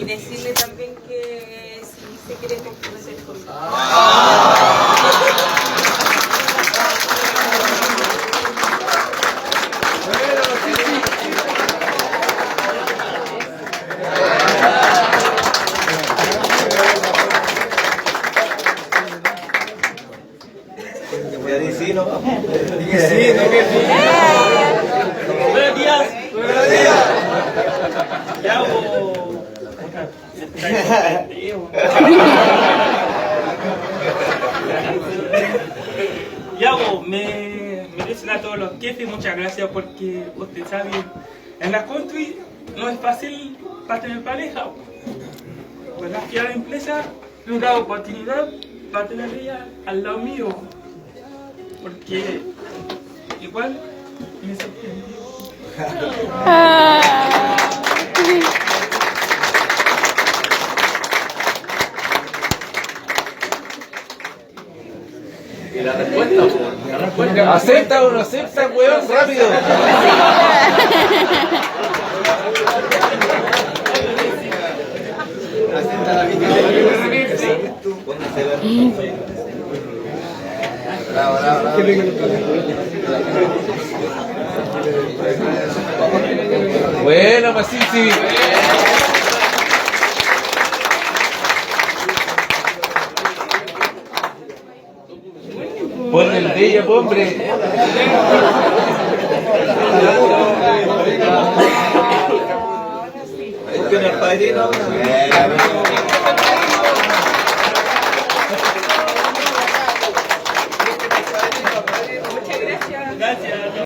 decirle también que si se quiere comprometer conmigo. Sí, no. Buenos días. Buenos días. Ya, Ya, me dicen a todos los jefes muchas gracias porque usted sabe, en la country no es fácil para tener pareja. Pues aquí a la empresa me da oportunidad para tener ella al lado mío. Porque igual me sorprendió. Y la respuesta, ¿acepta o no acepta, weón? Rápido. ¿Acepta la vida? Bravo, bravo, bravo. Bueno, Masisi. Ponle el de ella, hombre. ¿Por qué no es padrino?